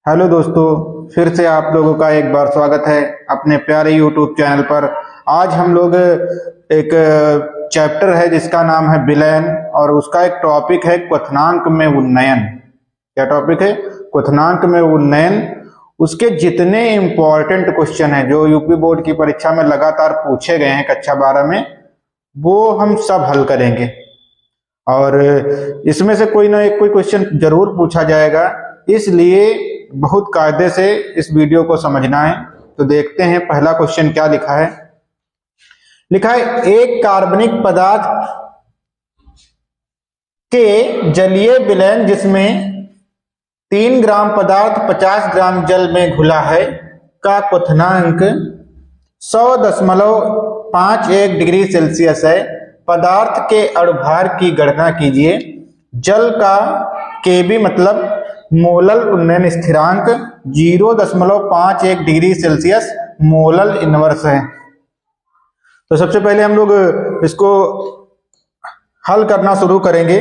Hello दोस्तों, फिर से आप लोगों का एक बार स्वागत है अपने प्यारे यूट्यूब चैनल पर। आज हम लोग एक चैप्टर है जिसका नाम है विलयन और उसका एक टॉपिक है क्वथनांक में उन्नयन। क्या टॉपिक है? क्वथनांक में उन्नयन। उसके जितने इम्पोर्टेंट क्वेश्चन हैं जो यूपी बोर्ड की परीक्षा में लगातार पूछे गए हैं कक्षा 12 में, वो हम सब हल करेंगे और इसमें से कोई ना कोई क्वेश्चन जरूर पूछा जाएगा, इसलिए बहुत कायदे से इस वीडियो को समझना है। तो देखते हैं पहला क्वेश्चन क्या लिखा है। लिखा है एक कार्बनिक पदार्थ के जलीय विलयन जिसमें 3 ग्राम पदार्थ 50 ग्राम जल में घुला है का क्वथनांक 100.51 डिग्री सेल्सियस है। पदार्थ के अणुभार की गणना कीजिए। जल का केबी मतलब मोलल उन्नयन स्थिरांक 0.51 डिग्री सेल्सियस मोलल इनवर्स है। तो सबसे पहले हम लोग इसको हल करना शुरू करेंगे।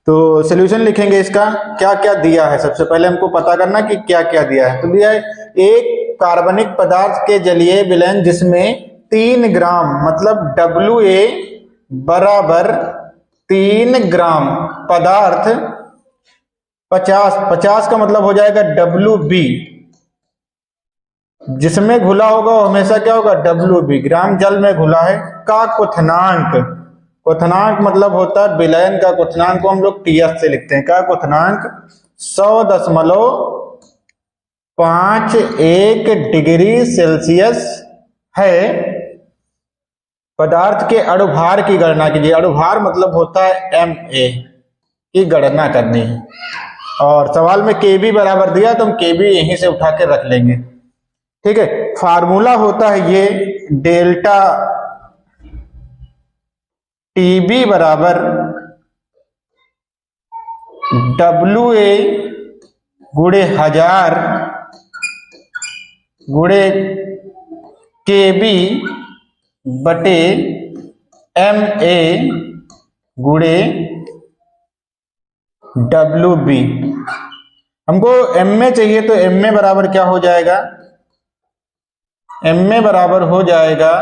तो सॉल्यूशन लिखेंगे इसका क्या क्या दिया है। सबसे पहले हमको पता करना कि क्या क्या दिया है। तो दिया है एक कार्बनिक पदार्थ के जलीय विलयन जिसमें 3 ग्राम मतलब WA बराबर 3 ग्राम पदार्थ 50 का मतलब हो जाएगा WB, जिसमें घुला होगा वो हमेशा क्या होगा WB, ग्राम जल में घुला है का क्वथनांक। क्वथनांक मतलब होता है विलयन का क्वथनांक को हम लोग TS से लिखते हैं। का क्वथनांक 100.51 डिग्री सेल्सियस है। पदार्थ के अणुभार की गणना कीजिए। अणुभार मतलब होता है MA की गणना करनी है और सवाल में KB बराबर दिया तो हम KB यहीं से उठा के रख लेंगे। ठीक है, फार्मूला होता है ये डेल्टा TB बराबर WA गुणे 1000 गुणे KB बटे MA गुणे WB। हमको MA चाहिए तो MA बराबर क्या हो जाएगा? MA बराबर हो जाएगा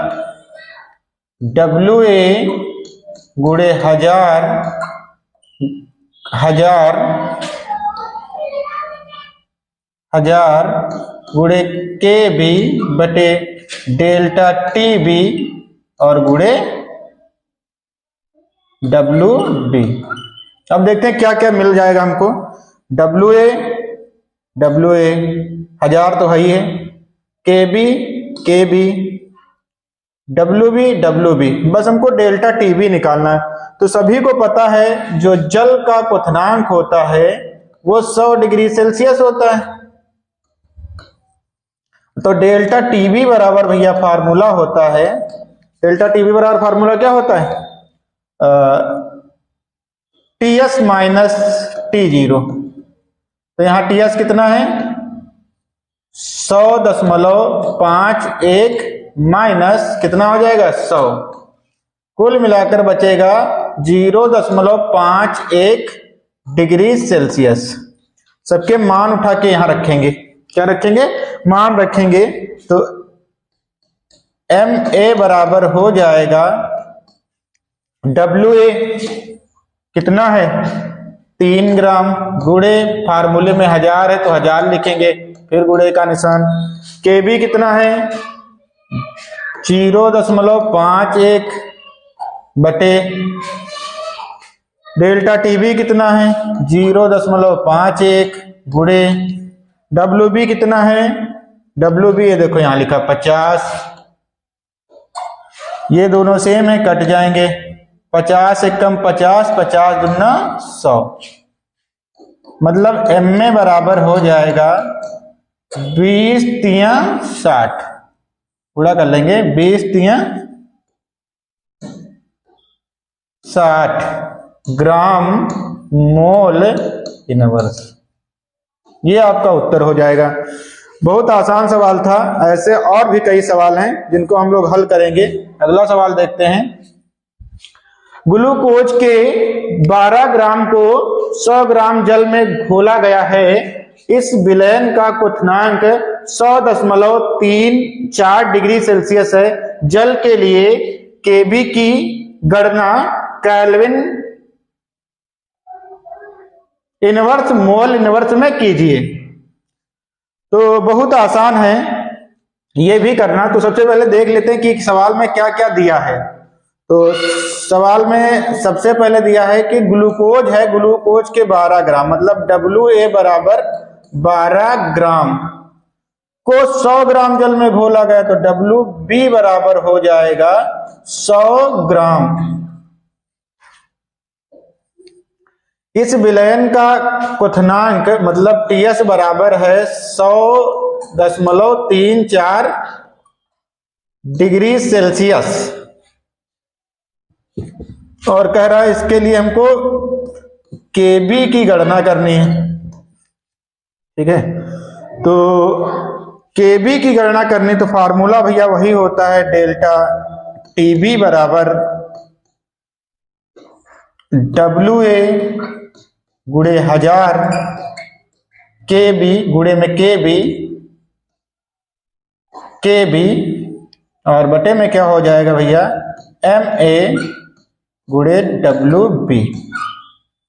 WA गुणे 1000 गुणे KB बटे डेल्टा TB और गुणे WB। अब देखते हैं क्या क्या मिल जाएगा हमको। WA 1000 तो है ही है, KB WB बस हमको डेल्टा TB निकालना है। तो सभी को पता है जो जल का क्वथनांक होता है वो 100 डिग्री सेल्सियस होता है। तो डेल्टा TB बराबर भैया फार्मूला होता है, डेल्टा TB बराबर फार्मूला क्या होता है? TS minus T0। तो यहाँ TS कितना है? 100.51 माइनस कितना हो जाएगा? 100। कुल मिलाकर बचेगा 0.51 डिग्री सेल्सियस। सबके मान उठा के यहां रखेंगे। क्या रखेंगे? मान रखेंगे। तो MA बराबर हो जाएगा WA कितना है? 3 ग्राम गुणे फार्मूले में 1000 है तो 1000 लिखेंगे, फिर गुणे का निशान। KB कितना है? 0.51 बटे डेल्टा TB कितना है? 0.51 गुणे WB कितना है? WB ये देखो यहां लिखा 50। ये दोनों सेम है, कट जाएंगे। 50 एक कम 50, 50 दूना 100। मतलब MA बराबर हो जाएगा 20 तिया 60। पूरा कर लेंगे 20 तिया 60 ग्राम मोल इनवर्स। ये आपका उत्तर हो जाएगा। बहुत आसान सवाल था। ऐसे और भी कई सवाल हैं जिनको हम लोग हल करेंगे। अगला सवाल देखते हैं। ग्लूकोज के 12 ग्राम को 100 ग्राम जल में घोला गया है। इस विलयन का क्वथनांक 100.34 डिग्री सेल्सियस है। जल के लिए केबी की गणना केल्विन इनवर्स मोल इनवर्स में कीजिए। तो बहुत आसान है ये भी करना। तो सबसे पहले देख लेते हैं कि सवाल में क्या क्या दिया है। तो सवाल में सबसे पहले दिया है कि ग्लूकोज है, ग्लूकोज के 12 ग्राम मतलब WA बराबर 12 ग्राम को 100 ग्राम जल में घोला गया, तो WB बराबर हो जाएगा 100 ग्राम। इस विलयन का क्वथनांक मतलब TS बराबर है 100.34 डिग्री सेल्सियस, और कह रहा है इसके लिए हमको केबी की गणना करनी है। ठीक है, तो केबी की गणना करनी तो फार्मूला भैया वही होता है डेल्टा टीबी बराबर WA गुणे 1000 KB गुणे में केबी और बटे में क्या हो जाएगा भैया MA गुणे WB।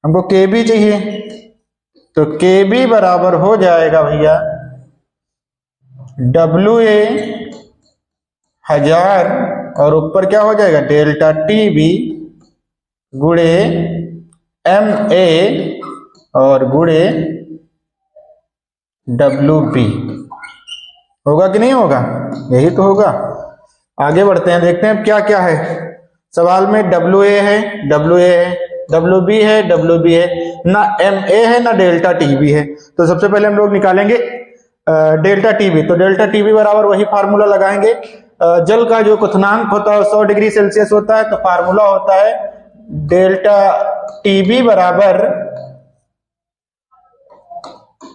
हमको केबी चाहिए, तो केबी बराबर हो जाएगा भैया WA 1000 और ऊपर क्या हो जाएगा डेल्टा TB गुणे MA और गुणे WB। होगा कि नहीं होगा? यही तो होगा। आगे बढ़ते हैं, देखते हैं क्या क्या है सवाल में। WA है, WA है, WB है, WB है, ना MA है ना डेल्टा TB है। तो सबसे पहले हम लोग निकालेंगे डेल्टा TB। तो डेल्टा TB बराबर वही फार्मूला लगाएंगे। जल का जो क्वथनांक होता है 100 डिग्री सेल्सियस होता है, तो फार्मूला होता है डेल्टा TB बराबर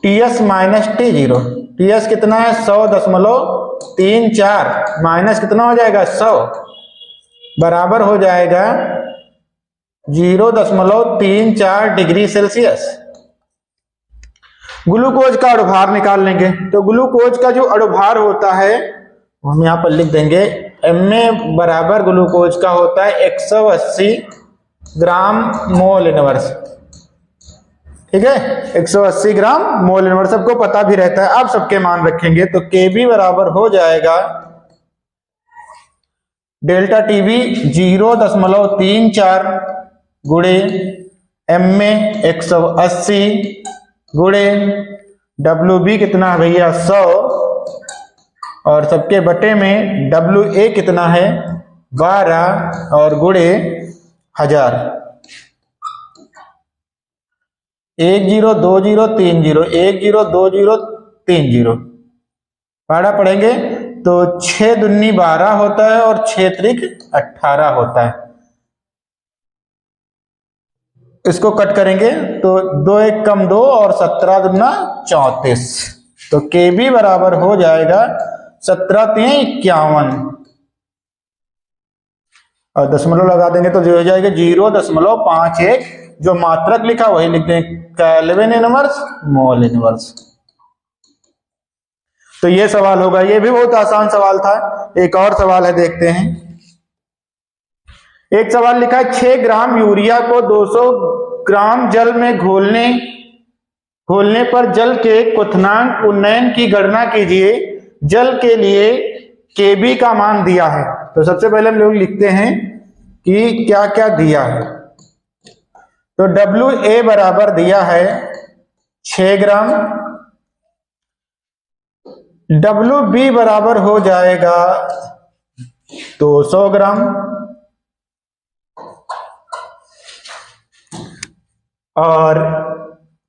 TS माइनस T0। TS कितना है 100.34 माइनस कितना हो जाएगा 100 बराबर हो जाएगा 0.34 डिग्री सेल्सियस। ग्लूकोज का अणुभार निकाल लेंगे। तो ग्लूकोज का जो अणुभार होता है वो हम यहां पर लिख देंगे। MA बराबर ग्लूकोज का होता है 180 ग्राम मोल इनवर्स। ठीक है, 180 ग्राम मोल इनवर्स सबको पता भी रहता है। अब सबके मान रखेंगे तो KB बराबर हो जाएगा डेल्टा TB 0.34 गुणे MA 180 गुणे WB कितना है भैया 100 और सबके बटे में WA कितना है 12 और गुणे 1000। 102030 102030 पढ़ा पढ़ेंगे तो 6 दूनी 12 होता है और 6 त्रिक 18 होता है। इसको कट करेंगे तो 2 1 कम 2 और 17 दूना 34। तो KB बराबर हो जाएगा 17 3 51 और दशमलव लगा देंगे तो जो हो जाएगा 0.51। जो मात्रक लिखा वही लिख दें केल्विन इनवर्स मोल इनवर्स। तो ये सवाल होगा, ये भी बहुत आसान सवाल था। एक और सवाल है, देखते हैं। एक सवाल लिखा है 6 ग्राम यूरिया को 200 ग्राम जल में घोलने पर जल के क्वथनांक उन्नयन की गणना कीजिए। जल के लिए KB का मान दिया है। तो सबसे पहले हम लोग लिखते हैं कि क्या क्या दिया है। तो WA बराबर दिया है 6 ग्राम, WB बराबर हो जाएगा 200 ग्राम और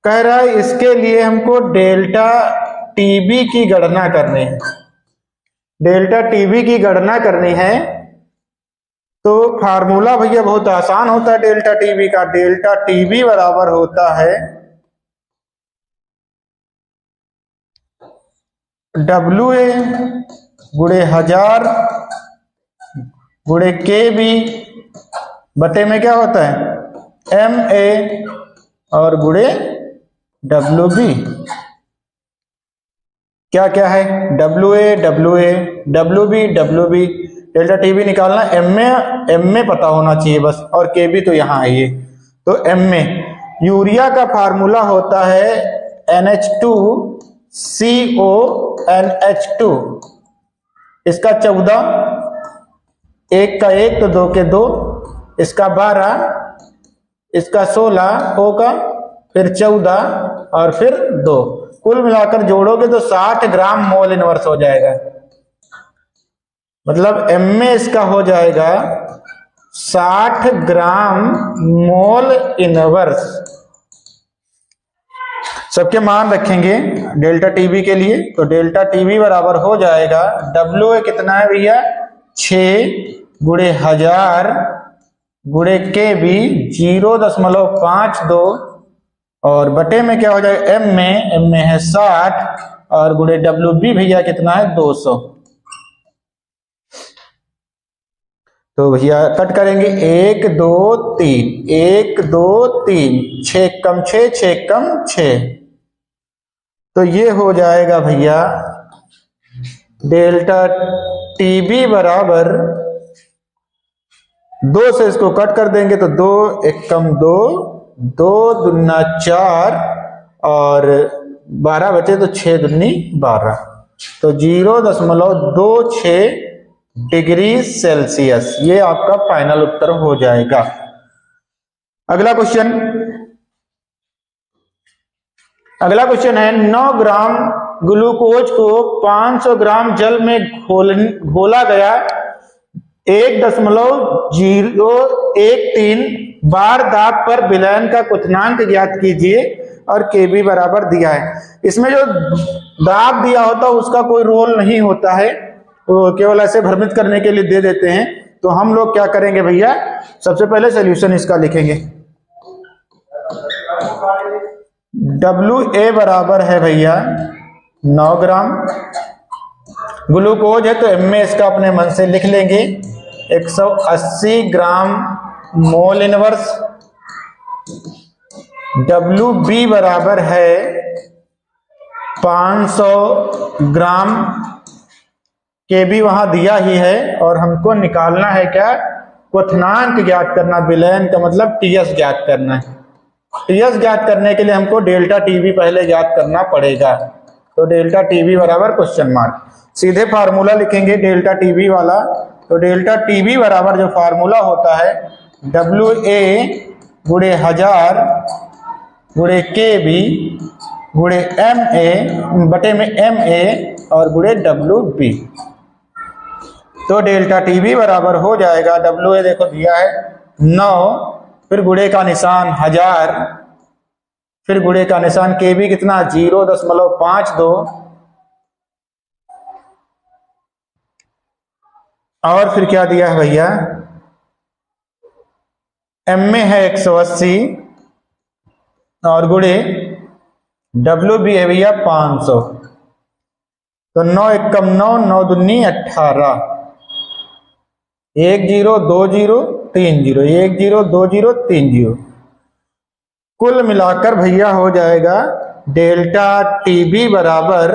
कह रहा है इसके लिए हमको डेल्टा TB की गणना करनी है। डेल्टा TB की गणना करनी है तो फार्मूला भैया बहुत आसान होता है डेल्टा TB का। डेल्टा TB बराबर होता है WA गुणे 1000 गुणे KB बटे में क्या होता है MA और गुणे WB। क्या क्या है WA WA WB WB। Delta TB निकालना, MA पता होना चाहिए बस, और KB तो यहाँ है ये। तो MA यूरिया का फार्मूला होता है NH2CONH2। इसका 14, 1 का 1 तो 2 के 2, इसका 12, इसका 16 O का, फिर 14 और फिर 2, कुल मिलाकर जोड़ोगे तो 60 ग्राम मोल इनवर्स हो जाएगा। मतलब MA इसका हो जाएगा 60 ग्राम मोल इनवर्स। सबके मान रखेंगे डेल्टा TB के लिए। तो डेल्टा TB बराबर हो जाएगा WA कितना है भैया 6 गुणे 1000 गुणे KB 0.52 और बटे में क्या हो जाएगा MA है 60 और गुणे WB भैया कितना है 200। तो भैया कट करेंगे 1 2 3 1 2 3 6 कम 6 6 कम 6। तो ये हो जाएगा भैया डेल्टा TB बराबर 2 से इसको कट कर देंगे तो 2 1 कम 2 2 दूना 4 और 12 बचे तो 6 दूनी 12। तो 0.26 डिग्री सेल्सियस ये आपका फाइनल उत्तर हो जाएगा। अगला क्वेश्चन है 9 ग्राम ग्लूकोज को 500 ग्राम जल में घोला गया 1.013 बार दाब पर विलयन का क्वथनांक ज्ञात कीजिए और KB बराबर दिया है। इसमें जो दाब दिया होता है उसका कोई रोल नहीं होता है, वो केवल ऐसे भ्रमित करने के लिए दे देते हैं। तो हम लोग क्या करेंगे भैया सबसे पहले सॉल्यूशन इसका लिखेंगे। WA बराबर है भैया 9 ग्राम, ग्लूकोज है तो MA इसका अपने मन से लिख लेंगे 180 ग्राम मोल इनवर्स। WB बराबर है 500 ग्राम, KB वहां दिया ही है और हमको निकालना है क्या क्वथनांक ज्ञात करना, विलयन का मतलब TS ज्ञात करना है। TS ज्ञात करने के लिए हमको डेल्टा TB पहले ज्ञात करना पड़ेगा। तो डेल्टा TB बराबर क्वेश्चन मार्क, सीधे फार्मूला लिखेंगे डेल्टा TB वाला। तो डेल्टा TB बराबर जो फार्मूला होता है WA गुणे 1000 गुणे KB गुणे MA बटे में MA और गुणे WB। तो डेल्टा TB बराबर हो जाएगा WA देखो दिया है 9, फिर गुणे का निशान 1000, फिर गुणे का निशान KB कितना 0.52 और फिर क्या दिया है भैया MA है 180 और गुणे WB है भैया 500। तो 9 1 कम 9 9 दूनी 18 1 0 2 0 3 0 1 0 2 0 3 0। कुल मिलाकर भैया हो जाएगा डेल्टा TB बराबर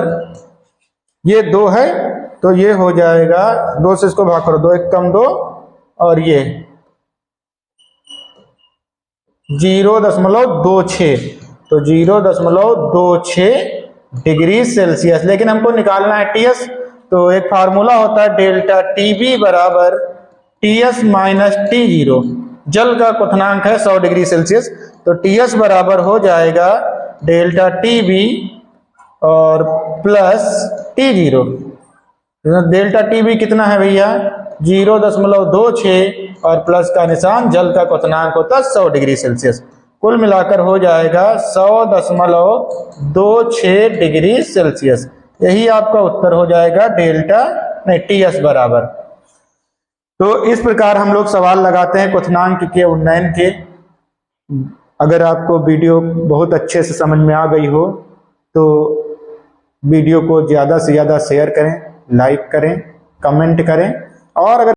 ये 2 है तो ये हो जाएगा 2 से इसको भाग करो 2 1 कम 2 और ये 0.26 तो 0.26 डिग्री सेल्सियस। लेकिन हमको निकालना है TS, तो एक फार्मूला होता है डेल्टा TB बराबर TS माइनस T0। जल का क्वथनांक है 100 डिग्री सेल्सियस, तो TS बराबर हो जाएगा डेल्टा TB और प्लस T0। डेल्टा TB कितना है भैया 0.26 और प्लस का निशान, जल का क्वथनांक होता है 100 डिग्री सेल्सियस। कुल मिलाकर हो जाएगा 100.26 डिग्री सेल्सियस। यही आपका उत्तर हो जाएगा डेल्टा TS बराबर। तो इस प्रकार हम लोग सवाल लगाते हैं क्वथनांक के उन्नयन के। अगर आपको वीडियो बहुत अच्छे से समझ में आ गई हो तो वीडियो को ज़्यादा से ज़्यादा शेयर करें, लाइक करें, कमेंट करें और अगर